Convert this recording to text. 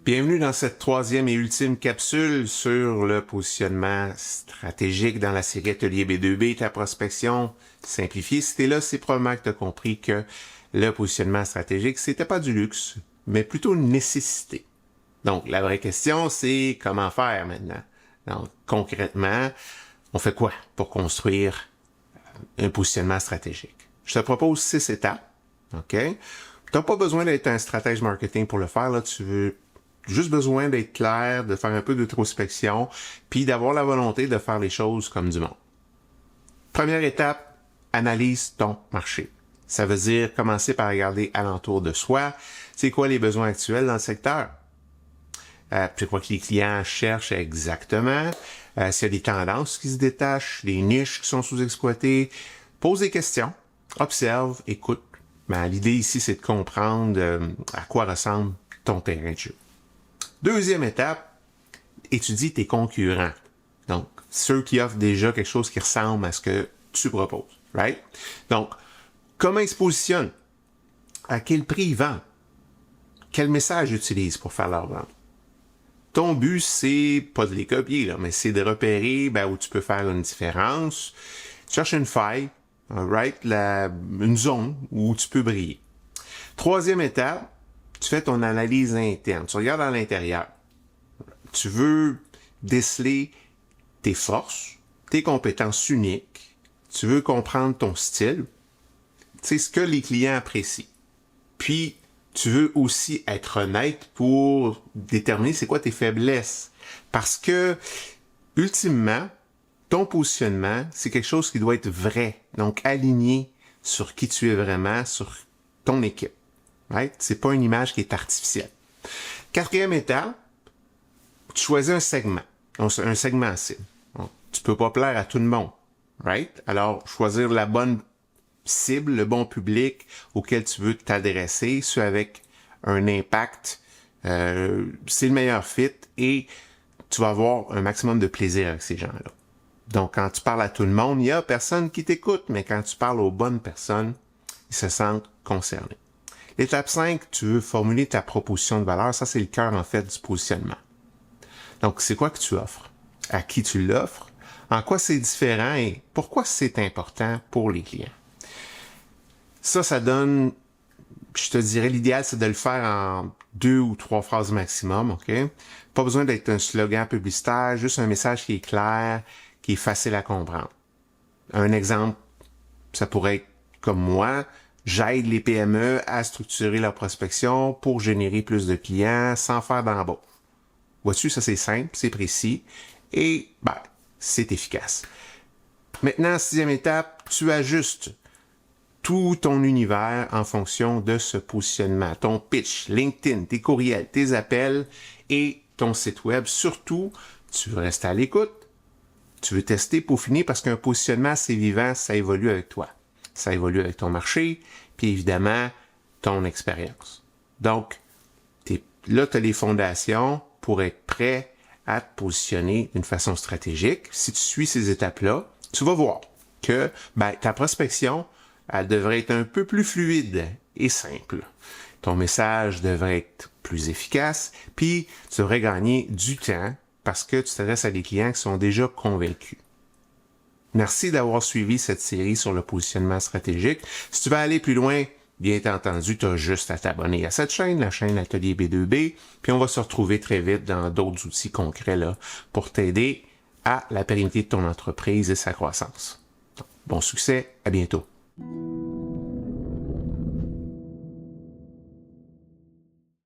Bienvenue dans cette troisième et ultime capsule sur le positionnement stratégique dans la série Atelier B2B, ta prospection simplifiée. Si t'es là, c'est probablement que tu as compris que le positionnement stratégique, c'était pas du luxe, mais plutôt une nécessité. Donc, la vraie question, c'est comment faire maintenant? Donc, concrètement, on fait quoi pour construire un positionnement stratégique? Je te propose 6 étapes, OK? Tu n'as pas besoin d'être un stratège marketing pour le faire, là, tu veux juste besoin d'être clair, de faire un peu d'introspection, puis d'avoir la volonté de faire les choses comme du monde. Première étape, analyse ton marché. Ça veut dire commencer par regarder alentour de soi, c'est quoi les besoins actuels dans le secteur. C'est quoi que les clients cherchent exactement, s'il y a des tendances qui se détachent, des niches qui sont sous-exploitées. Pose des questions, observe, écoute. L'idée ici, c'est de comprendre à quoi ressemble ton terrain de jeu. Deuxième étape, étudie tes concurrents. Donc, ceux qui offrent déjà quelque chose qui ressemble à ce que tu proposes, right? Donc, comment ils se positionnent? À quel prix ils vendent? Quel message ils utilisent pour faire leur vente? Ton but, c'est pas de les copier, là, mais c'est de repérer où tu peux faire une différence. Tu cherches une faille, right? Une zone où tu peux briller. Troisième étape, tu fais ton analyse interne. Tu regardes à l'intérieur. Tu veux déceler tes forces, tes compétences uniques. Tu veux comprendre ton style. Tu sais ce que les clients apprécient. Puis, tu veux aussi être honnête pour déterminer c'est quoi tes faiblesses. Parce que, ultimement, ton positionnement, c'est quelque chose qui doit être vrai. Donc, aligné sur qui tu es vraiment, sur ton équipe. Right? C'est pas une image qui est artificielle. Quatrième étape, tu choisis un segment. Donc, un segment cible. Donc, tu peux pas plaire à tout le monde. Right? Alors, choisir la bonne cible, le bon public auquel tu veux t'adresser, ceux avec un impact, c'est le meilleur fit et tu vas avoir un maximum de plaisir avec ces gens-là. Donc, quand tu parles à tout le monde, il y a personne qui t'écoute, mais quand tu parles aux bonnes personnes, ils se sentent concernés. L'étape 5, tu veux formuler ta proposition de valeur. Ça, c'est le cœur, en fait, du positionnement. Donc, c'est quoi que tu offres? À qui tu l'offres? En quoi c'est différent et pourquoi c'est important pour les clients? Ça donne, je te dirais, l'idéal, c'est de le faire en 2 ou 3 phrases maximum, OK? Pas besoin d'être un slogan publicitaire, juste un message qui est clair, qui est facile à comprendre. Un exemple, ça pourrait être comme moi, j'aide les PME à structurer leur prospection pour générer plus de clients sans faire d'embauche. Vois-tu, ça c'est simple, c'est précis et c'est efficace. Maintenant, 6e étape, tu ajustes tout ton univers en fonction de ce positionnement. Ton pitch, LinkedIn, tes courriels, tes appels et ton site web. Surtout, tu veux rester à l'écoute. Tu veux tester, peaufiner parce qu'un positionnement, c'est vivant, ça évolue avec toi. Ça évolue avec ton marché, puis évidemment, ton expérience. Donc, là, tu as les fondations pour être prêt à te positionner d'une façon stratégique. Si tu suis ces étapes-là, tu vas voir que ta prospection, elle devrait être un peu plus fluide et simple. Ton message devrait être plus efficace, puis tu devrais gagner du temps parce que tu t'adresses à des clients qui sont déjà convaincus. Merci d'avoir suivi cette série sur le positionnement stratégique. Si tu veux aller plus loin, bien entendu, tu as juste à t'abonner à cette chaîne, la chaîne Atelier B2B, puis on va se retrouver très vite dans d'autres outils concrets là, pour t'aider à la pérennité de ton entreprise et sa croissance. Bon succès, à bientôt.